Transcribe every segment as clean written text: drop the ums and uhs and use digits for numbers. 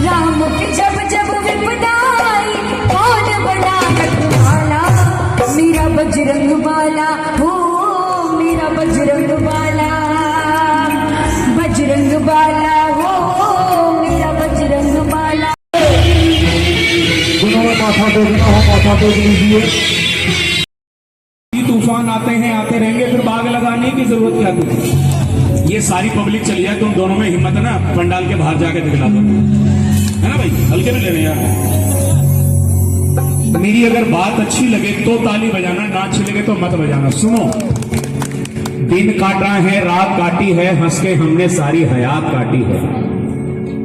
राम की जब जब विपदा आई कौन बड़ा रखवाला, मेरा बजरंग बाला हो, मेरा बजरंग बाला, बजरंग बाला हो, मेरा बजरंग बाला। माथा टेक लीजिए। तूफान आते हैं आते रहेंगे, फिर बाग लगाने की जरूरत क्या तुझे? ये सारी पब्लिक चली जाए, तुम दोनों में हिम्मत है ना, पंडाल के बाहर जाके दिखला दो, है ना भाई? हल्के में ले रहे यार। मेरी अगर बात अच्छी लगे तो ताली बजाना, ना अच्छी लगे तो मत बजाना। सुनो, दिन काटा है रात काटी है, हंस के हमने सारी हयात काटी है।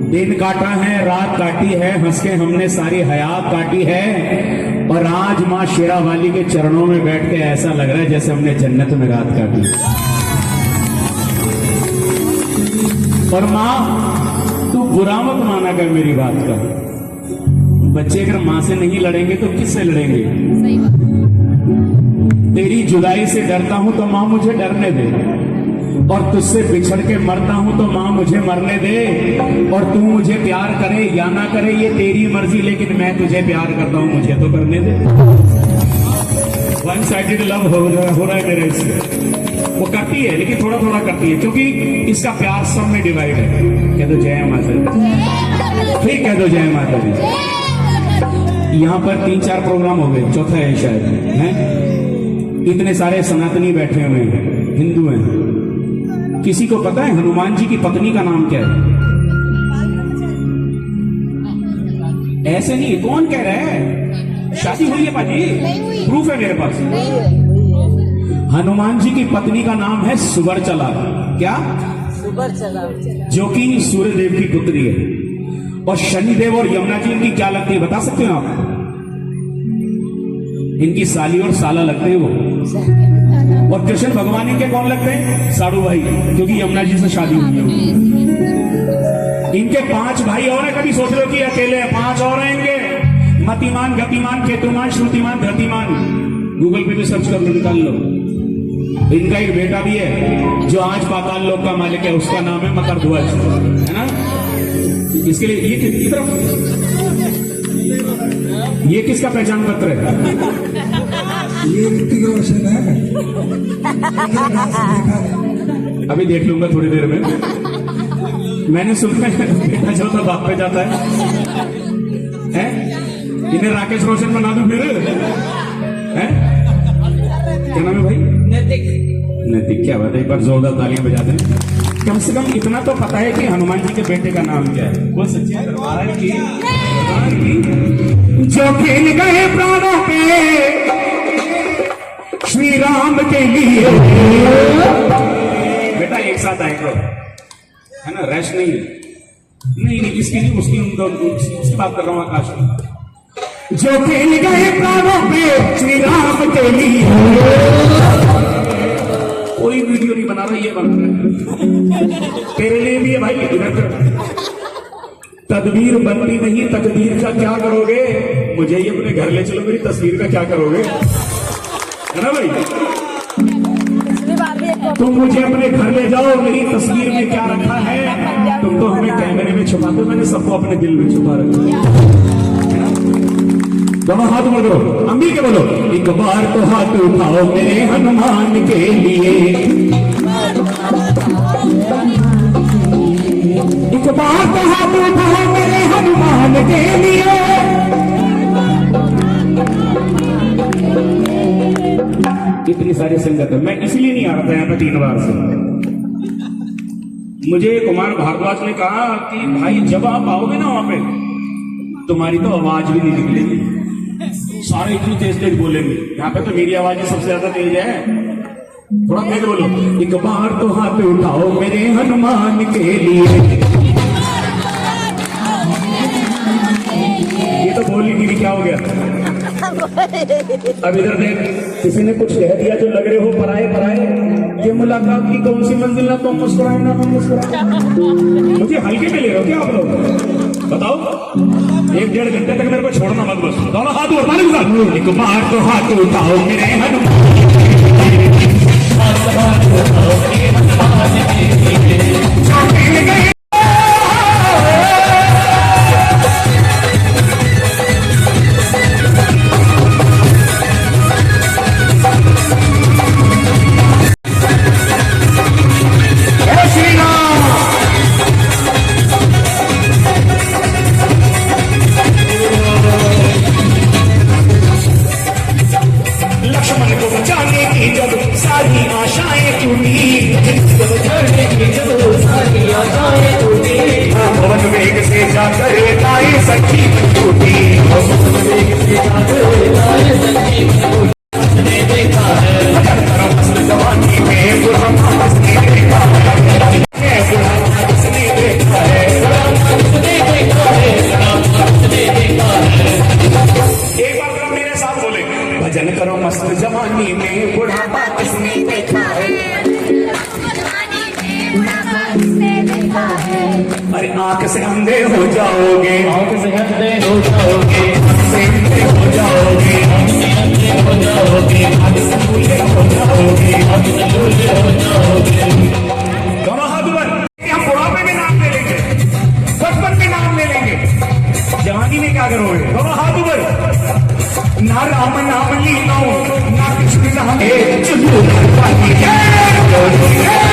दिन काटा है रात काटी है, हंस के हमने सारी हयात काटी है। और आज माँ शेरा वाली के चरणों में बैठ के ऐसा लग रहा है जैसे हमने जन्नत में रात काटी। और माँ तू बुरा मत माना कर मेरी बात का। बच्चे अगर माँ से नहीं लड़ेंगे तो किससे लड़ेंगे? तेरी जुदाई से डरता हूं तो माँ मुझे डरने दे, और तुझसे बिछड़ के मरता हूं तो मां मुझे मरने दे। और तू मुझे प्यार करे या ना करे ये तेरी मर्जी, लेकिन मैं तुझे प्यार करता हूं, मुझे तो करने दे। वन साइडेड लव हो रहा है मेरे से। वो करती है लेकिन थोड़ा थोड़ा करती है, क्योंकि इसका प्यार सब में डिवाइड है। कह दो जय माता दी, फिर कह दो जय माता दी। यहाँ पर 3-4 प्रोग्राम हो गए, चौथा है शायद, है? इतने सारे सनातनी बैठे हुए हैं, हिंदू हैं। किसी को पता है हनुमान जी की पत्नी का नाम क्या है? ऐसे नहीं, कौन कह रहा है? शादी हुई है पाजी, प्रूफ है मेरे पास। हनुमान जी की पत्नी का नाम है सुवर्चला। क्या? सुवर्चला, जो कि सूर्यदेव की पुत्री है। और शनिदेव और यमुना जी इनकी क्या लगती है बता सकते हो आप? इनकी साली और साला लगते हैं वो। और कृष्ण भगवान इनके कौन लगते हैं? साड़ू भाई, क्योंकि यमुना जी से शादी हुई है। इनके 5 भाई और हैं, कभी सोच लो कि अकेले 5 और हैं इनके। मतिमान, गतिमान, केतुमान, श्रुतिमान, धतिमान, गूगल पे भी सर्च कर लो, निकाल लो। इनका एक बेटा भी है जो आज पाताल लोक का मालिक है, उसका नाम है मकरध्वज, है ना? इसके लिए ये किसका पहचान पत्र है? ये ऋतिक रोशन है। अभी देख लूंगा थोड़ी देर में। मैंने सुना बेटा जो था बाप पे जाता है? इन्हें राकेश रोशन बना दूं फिर? है? क्या नाम है भाई? नैतिक। क्या बात है, एक बार जोरदार तालियां बजा दें। कम से कम इतना तो पता है कि हनुमान जी के बेटे का नाम क्या है। वो सच्ची दरबार की जो खेल गए प्राणों पे श्री राम के लिए। बेटा एक साथ आएगा, है ना? रैश नहीं है। नहीं, इसकी नहीं, उसकी बात कर रहा हूं। आकाश जो खेल गए प्राणों पे श्री राम के लिए। कोई वीडियो नहीं बना रहा, ये बन रहा है तेरे लिए भी है भाई। तदबीर बनती नहीं, तकदीर का क्या करोगे? मुझे ये अपने घर ले चलो, मेरी तस्वीर का क्या करोगे? है ना भाई? तुम मुझे अपने घर ले जाओ, मेरी तस्वीर में क्या रखा है? तुम तो हमें कैमरे में छुपा दो, मैंने सबको अपने दिल में छुपा रखा। दोनों हाथ बोलो, अम्बी के बोलो। एक बार तो हाथ उठाओ मेरे हनुमान के लिए, एक बार तो हाथ उठाओ मेरे हनुमान के लिए। इतनी सारी संगत है, मैं इसलिए नहीं आ रहा था यहाँ पे 3 बार से। मुझे कुमार भारद्वाज ने कहा कि भाई जब आप आओगे ना वहां पे, तुम्हारी तो आवाज भी नहीं निकलेगी, सारे इतनी तेज तेज बोलेंगे। यहाँ पे तो मेरी आवाज ही सबसे ज्यादा तेज है। थोड़ा तेज बोलो। एक बार तो हाथ उठाओ मेरे हनुमान के लिए। ये तो बोल ही नहीं, क्या हो गया? अब इधर देख, किसी ने कुछ कह दिया जो लग रहे हो पराए पराए। ये मुलाकात की कौन सी मंजिल, ना तुम मुस्कुराए ना हम मुस्कुराए। मुझे हल्के में ले रहे हो क्या आप लोग? बताओ। 1-1.5 घंटे तक मेरे को छोड़ना मत बस। दोनों हाथ उठाने के साथ एक बार तो हाथ उठाओ मेरे हनुमान। क्या करे ताए सच्ची झूठी जवानी में बुढ़ापा उसने देखा है बुढ़ापा उसने देखा है एक बार जरा मेरे साथ बोले भजन करो मस्त जवानी में बुढ़ापा किसने देखा है अरे आंख से अंधे हो जाओगे आंख से अंधे हो जाओगे आंख से अंधे हो जाओगे आंख से अंधे हो जाओगे आंख से लूले हो जाओगे आंख से लूले हो जाओगे दोनों हाथ ऊपर हम बुढ़ापे में नाम ले लेंगे बचपन में नाम ले लेंगे जवानी में क्या करोगे दोनों हाथ ऊपर ना राम नाम लीलाओ ना कृष्ण नाम चुल्लू आपकी प्यारी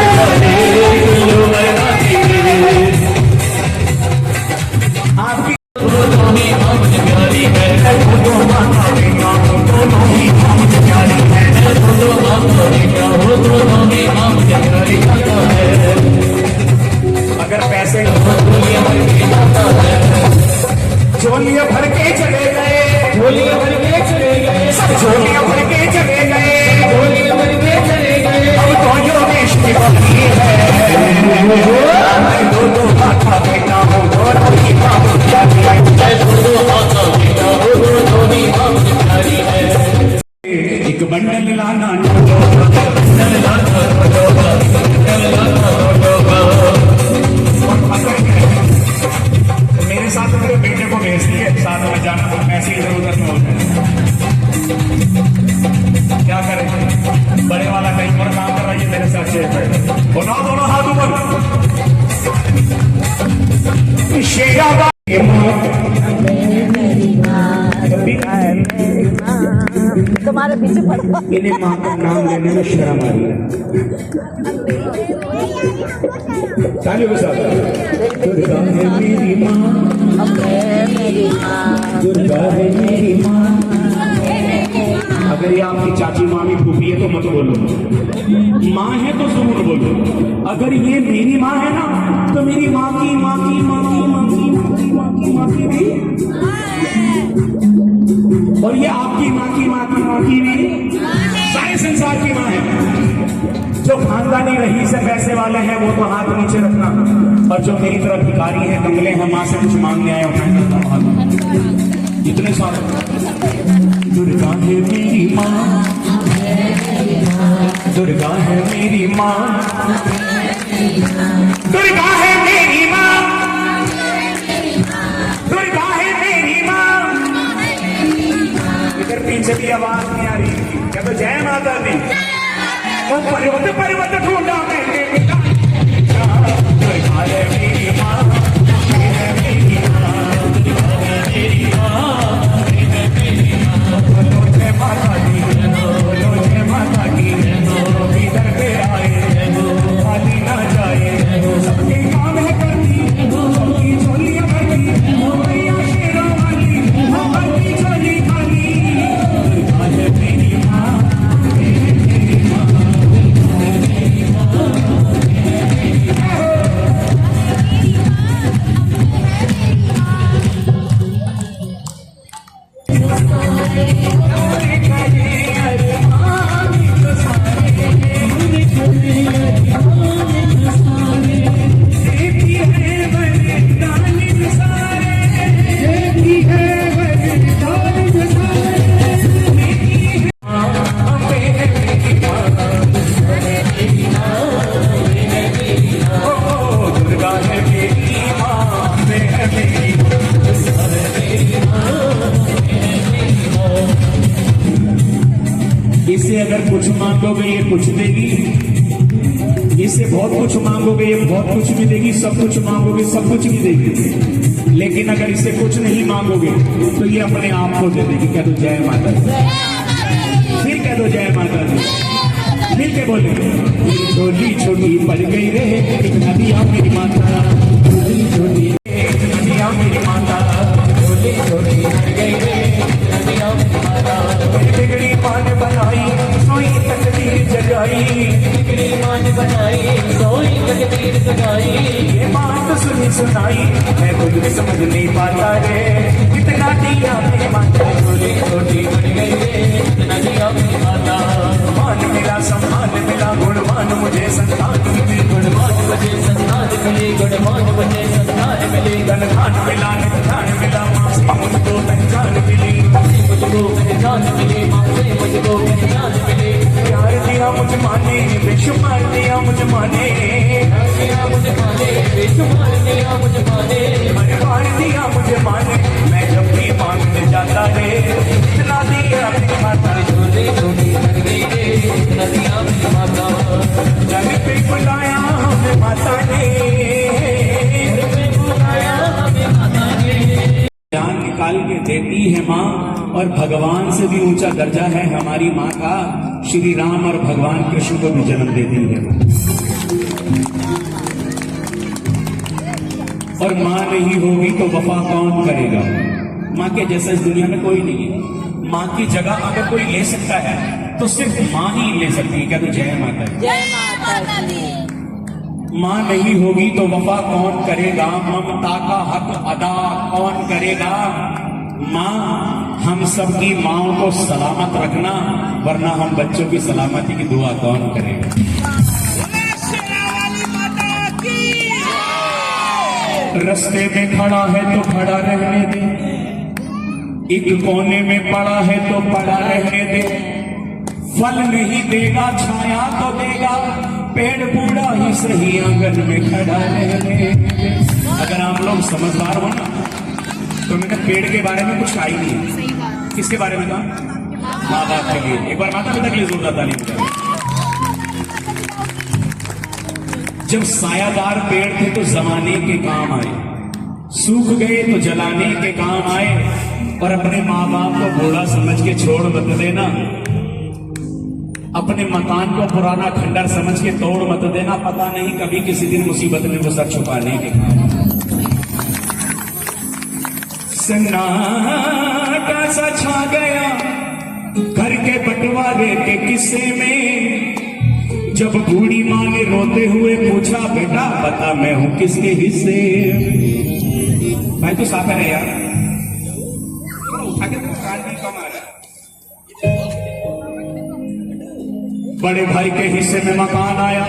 है अगर पैसे झोलियां भर के चले गए झोलियां भर के चले गए सब झोलियां भर के चले गए झोलियां भर के चले गए अब तो योगेश की बाकी है मैं दो माथा बेटा हूँ दोनों माँ प्यारी है एक बंडल लाना मेरे साथ मेरे बेटे को भेज दिए साथ में जाना तो पैसे इधर उधर में होते क्या करें बड़े वाला कहीं और काम कर रहा है मेरे साथ उठाओ दोनों हाथ ऊपर शेरा तुम्हारे पीछे पड़ा इन्हें माँ का नाम लेने में शर्म आ रही है तालियों के साथ दुर्गा है मेरी माँ दुर्गा है मेरी माँ अगर ये आपकी चाची मामी फूफी है तो मत बोलो माँ है तो जरूर बोलो अगर ये मेरी माँ है ना तो मेरी माँ की माँ की माँ की माँ की माँ की माँ की माँ की भी और ये आपकी माँ की माँ की माँ की भी सारे संसार की माँ है जो खानदानी रही से पैसे वाले हैं वो तो हाथ नीचे रखना और जो मेरी तरफ भिखारी है कंगले हैं माँ से कुछ मांगने आए उठाए इतने सारे दुर्गा है मेरी माँ दुर्गा है मेरी माँ दुर्गा है मेरी माँ दुर्गा है मेरी माँ इधर पीछे भी आवाज नहीं आ रही क्या तो जय माता दी वो पर्वत पर्वत ढूंढा मैंने दुर्गा है मेरी माँ मेरी माँ मेरी माँ माता दी माता की इधर पे आए खाली ना जाए सबके काम है करती झोलियां भरती मैया शेरों वाली भरती झोली खाली दुर्गा है मेरी माँ मेरी माँ इससे अगर कुछ मांगोगे ये कुछ देगी इससे बहुत कुछ मांगोगे ये बहुत कुछ भी देगी सब कुछ मांगोगे सब कुछ भी देगी लेकिन अगर इससे कुछ नहीं मांगोगे तो ये अपने आप को दे देगी कह दो जय माता दी फिर कह दो जय माता दी मिल के बोले छोटी छोटी पड़ गई रे एक नदिया मेरी माता छोटी छोटी एक नदिया मेरी माता छोटी छोटी पड़ गई रे नदिया मेरी माता बिगड़ी मान बनाई सोई तकदीर जगाई बिगड़ी मान बनाई सोई तकदीर जगाई ये माता तो सुनी सुनाई, मैं खुद भी समझ नहीं पाता रे, कितना दिया मेरे माता, छोटी छोटी बन गई रे, कितना दिया मेरी माता। मान मिला सम्मान मिला, गुणमान मुझे संतान मिली, गुणमान मुझे संतान मिली, गुणमान मुझे संतान मिली, धन मिला निधान मिला, माँ से मुझको पहचान मिली, मुझको पहचान मिली, माँ से मुझको पहचान मिली। प्यार दिया मुझे माने, बेशुमार दिया मुझे माने, दिया मुझे माने, बेशुमार दिया मुझे माने, प्यार दिया मुझे माने, मैं जब भी मांगने जाता रे, इतना दिया मेरी माता, छोटी छोटी बन गई रे, इतना दिया मेरी माता। घर पे बुलाया हमें माता ने, घर पे बुलाया हमें माता ने। जान निकाल के देती है माँ, और भगवान से भी ऊंचा दर्जा है हमारी माँ का। श्री राम और भगवान कृष्ण को भी जन्म देती है। और माँ नहीं होगी तो वफा कौन करेगा? माँ के जैसा इस दुनिया में कोई नहीं है। माँ की जगह अगर कोई ले सकता है तो सिर्फ माँ ही ले सकती है। क्या तो जय माता दी। जय माता दी। माँ नहीं होगी तो वफा कौन करेगा? ममता का हक अदा कौन करेगा? माँ हम सबकी माँओं को सलामत रखना, वरना हम बच्चों की सलामती की दुआ कौन करेगा? रस्ते में खड़ा है तो खड़ा रहने दे, एक कोने में पड़ा है तो पड़ा रहने दे, फल नहीं देगा छाया तो देगा, पेड़ बूढ़ा ही सही आंगन में खड़ा रहने दे। अगर आप लोग समझदार हो ना तो मैंने पेड़ के बारे में कुछ कहा ही नहीं। किसके बारे में कहा? माँ बाप के लिए। एक बार माता पिता के लिए जोरदार ताली बजाओ। जब सायादार पेड़ थे तो जमाने के काम आए, सूख गए तो जलाने के काम आए, और अपने माँ बाप को बूढ़ा समझ के छोड़ मत देना, अपने मकान को पुराना खंडर समझ के तोड़ मत देना। पता नहीं कभी किसी दिन मुसीबत में वो सर छुपाने के काम। सन्नाटा सा छा गया घर के बंटवारे के किस्से में, जब बूढ़ी माँ ने रोते हुए पूछा बेटा बता मैं हूं किसके हिस्से। भाई तो साफ है यार, उठा के तो काट नहीं कम आ रहा। बड़े भाई के हिस्से में मकान आया,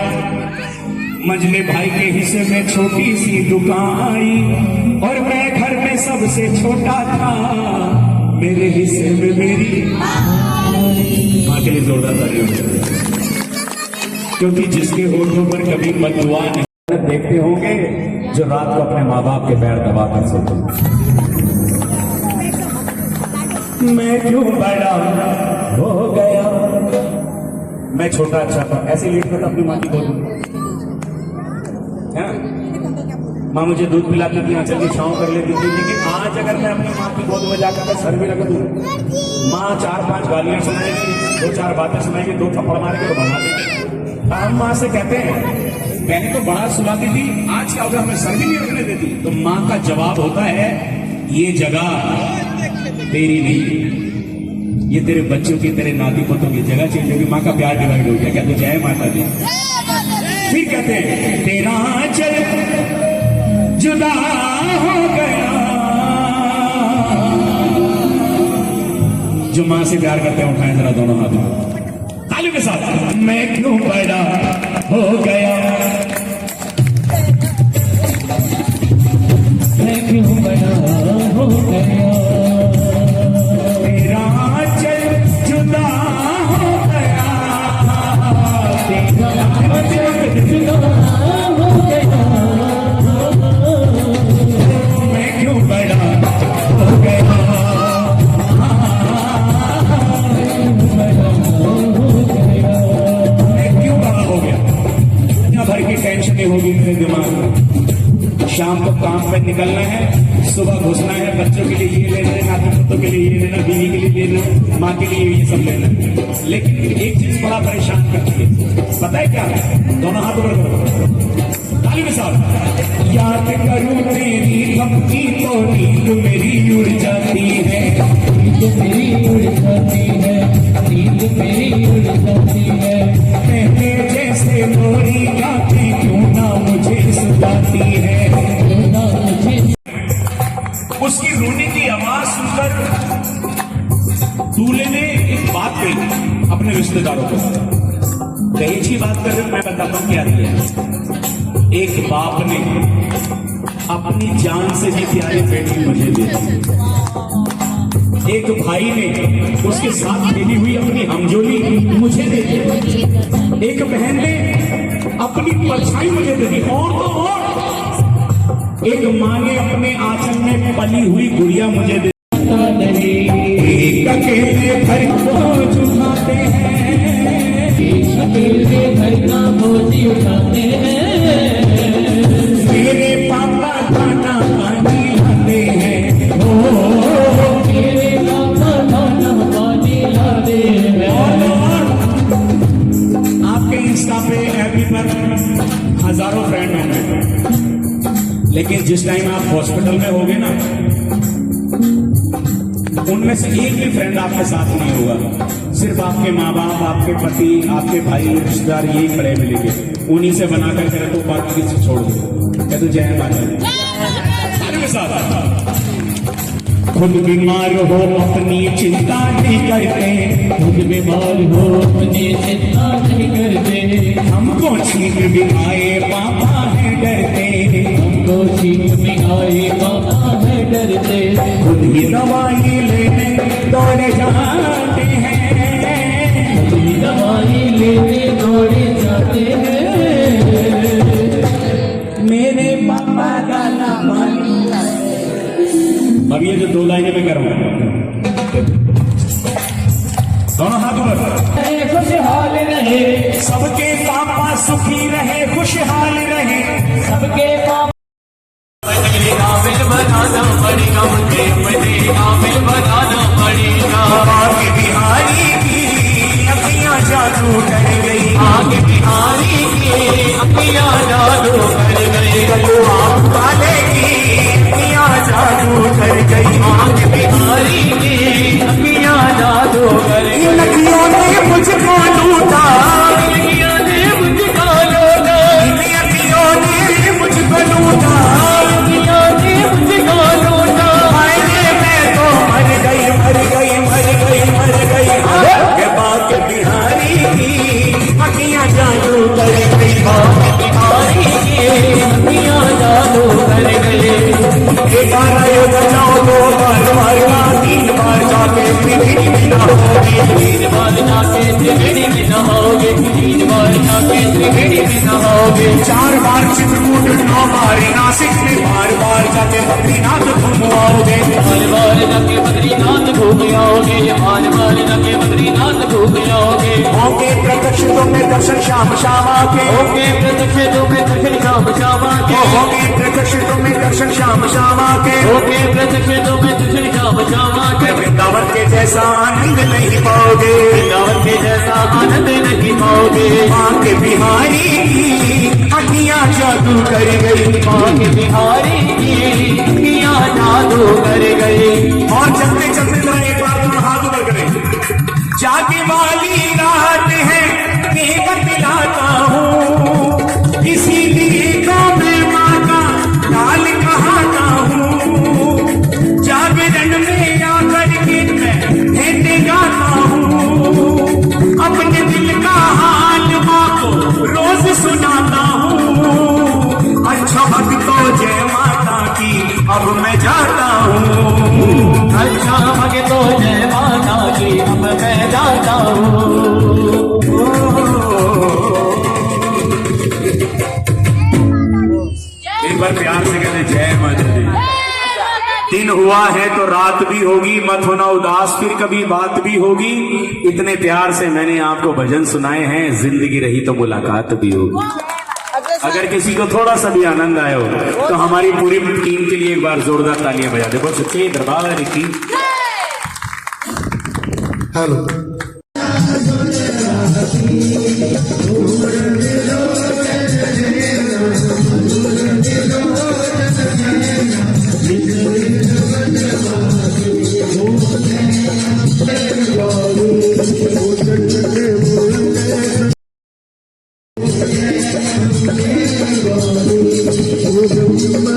मंझले भाई के हिस्से में छोटी सी दुकान आई, और मैं घर में सबसे छोटा था, मेरे हिस्से में मेरी माँ के लिए जोरदार ताली हो जाए। क्योंकि जिसके होठों पर कभी बददुआ नहीं देखते होंगे, जो रात को अपने माँ बाप के पैर दबा कर सोते। मैं क्यों बड़ा हो गया, मैं छोटा अच्छा था, ऐसे लेट कर अपनी माँ की गोद में। माँ मुझे दूध पिलाती थी, आंचल की छांव कर लेती थी, लेकिन आज अगर मैं अपनी माँ की गोद में जाकर मैं सर भी रख दूं, माँ 4-5 गालियां सुनाएगी, 2-4 बातें सुनाएगी, 2 थप्पड़ मार के भगा देगी। हम माँ से कहते हैं पहले तो बड़ा सुनाती थी, आज क्या होगा हमें सर भी नहीं रखने देती। तो माँ का जवाब होता है ये जगह तेरी नहीं, ये तेरे बच्चों की, तेरे नाती पोतों की जगह चेंज होगी। माँ का प्यार डिवाइड हो गया। क्या तो जय माता दी। फिर कहते हैं तेरा चल जुदा हो गया। जो माँ से प्यार करते हैं उठाएं जरा दोनों हाथों तालियों के साथ। मैं क्यों बड़ा हो गया, मैं क्यों बड़ा हो गया, तेरा चल जुदा हो गया, तेरा चल जुदा हो गया, मैं क्यों बड़ा हो गया, मैं क्यों बड़ा हो गया। दुनिया भर की टेंशन होगी मेरे दिमाग में। शाम को काम पे निकलना है, सुबह घुसना है, बच्चों के लिए ये लेना है, नाती पोतों के लिए ये लेना, बीवी के लिए लेना, माँ के लिए ये सब लेना। लेकिन एक चीज बड़ा परेशान करती है, पता है क्या? दोनों हाथ ऊपर करो, ताली के साथ। याद करूं तेरी धमकी तो नींद मेरी उड़ जाती है, नींद मेरी उड़ जाती है, नींद मेरी उड़ जाती है। पहले जैसे मोरी यादें क्यों ना मुझे सुनाती है, उसकी रोने की आवाज सुनकर दूल्हे ने एक बात कही अपने रिश्तेदारों को। दहेज की बात कर रहे, मैं बताता हूं क्या किया। एक बाप ने अपनी जान से भी प्यारी बेटी मुझे दी। एक भाई ने उसके साथ खेली हुई अपनी हमजोली मुझे दे दी। एक बहन ने अपनी परछाई मुझे दे दी। और तो और एक माँ ने अपने आंचल में पली हुई गुड़िया मुझे दे दी। एक अकेले घर बोझ उठाते हैं, अकेले घर का बोझ उठाते हैं, मेरे पापा खाना पानी लाते हैं। मेरे पापा खाना पानी लाते हैं। और आपके इंस्टा पे एफबी पर हजारों फ्रेंड होंगे, लेकिन जिस टाइम आप हॉस्पिटल में होगे ना, उनमें से एक भी फ्रेंड आपके साथ नहीं होगा। सिर्फ आपके माँ बाप, आपके पति, आपके भाई, रिश्तेदार यही खड़े मिलेंगे। उन्हीं से बनाकर करे तो बाकी किसी छोड़ दो। क्या तो जय माता दी। के साथ खुद बीमार हो अपनी चिंता नहीं करते, खुद बीमार हो अपनी चिंता नहीं करते, हमको छींक भी आए पापा है डरते, हमको छींक में आए पापा है डरते, खुद ही दवाई लेने दौड़े जाते हैं, खुद ही दवाई लेने दौड़े जाते हैं, मेरे पापा गाना पानी। अब ये जो 2 लाइनें मैं कर रहा हूं, दोनों हाथ ऊपर। खुशहाल रहे, सबके पापा सुखी रहे, खुशहाल रहे, सबके पापा काबिल बनाना पड़ेगा, मुझे मुझे काबिल बनाना पड़ेगा। आगे बिहारी की अखियां जादू कर गई, आगे बिहारी की अखियां जादू कर गई, आप वाले की अखियां जादू कर गई, आगे बिहारी की अखियां जादू कर गई। इन अखियों ने मुझको लूटा, अखियां ने मुझको लूटा, इन अखियों ने मुझको लूटा, अखियां ने मुझको लूटा। हाय रे मैं तो मर गई, मर गई, मर गई, मर गई। के बात बिहारी की अखियां जादू कर गई, आगे बिहारी की अखियां जादू कर गई। एक बार आयो बचाओ, 2 बार मारना, 3 बार जाके पृथ्वी में नहाओगे, 3 बार जाके त्रिवेणी में नहाओगे, 3 बार जाके त्रिवेणी में नहाओगे, 4 बार चित्रकूट, 9 बार नासिक में, बार जाके बद्रीनाथ घूमवाओगे, बार बार जाके बद्रीनाथ घूम आओगे, बार बार जाके बद्रीनाथ घूम आओगे। होंगे प्रत्यक्ष तुम्हें दर्शन शाम शाम आके, होगे प्रत्यक्ष तुम्हें दर्शन शाम शाम आके, होंगे प्रत्यक्ष तुम्हें दर्शन शाम शाम आके, होगे प्रत्यक्ष तुम्हें दर्शन शाम शाम आके। वृंदावन के जैसा आनंद नहीं पाओगे, वृंदावन के जैसा आनंद नहीं पाओगे, माँ के बिहारी की अखियां जादू कर गई, माँ के बिहारी की अखियां जादू कर गई। और चलते चलते जरा एक बार तुम हाथ ऊपर करें। जागे वाली रात है कि बतलाता हूँ, इसीलिए तो मैं माँ का लाल कहाता हूँ, जागरण में आकर के मैं भेंटे गाता हूँ, अपने दिल का हाल माँ को रोज सुनाता हूँ। अच्छा भक्तों जय माता की अब मैं जाता हूँ, अच्छा भगतो जय माता की अब मैं जाता हूँ। एक बार प्यार से कहते जय माता दी। दिन हुआ है तो रात भी होगी, मत होना उदास, फिर कभी बात भी होगी। इतने प्यार से मैंने आपको भजन सुनाए हैं, जिंदगी रही तो मुलाकात भी होगी। अगर किसी को थोड़ा सा भी आनंद आया हो तो हमारी पूरी टीम के लिए एक बार जोरदार तालियां बजा दे। बहुत सच्चे दरबार की हेलो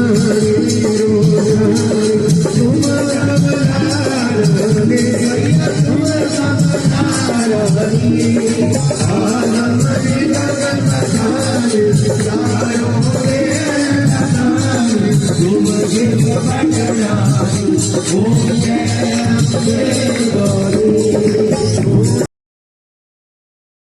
Oh,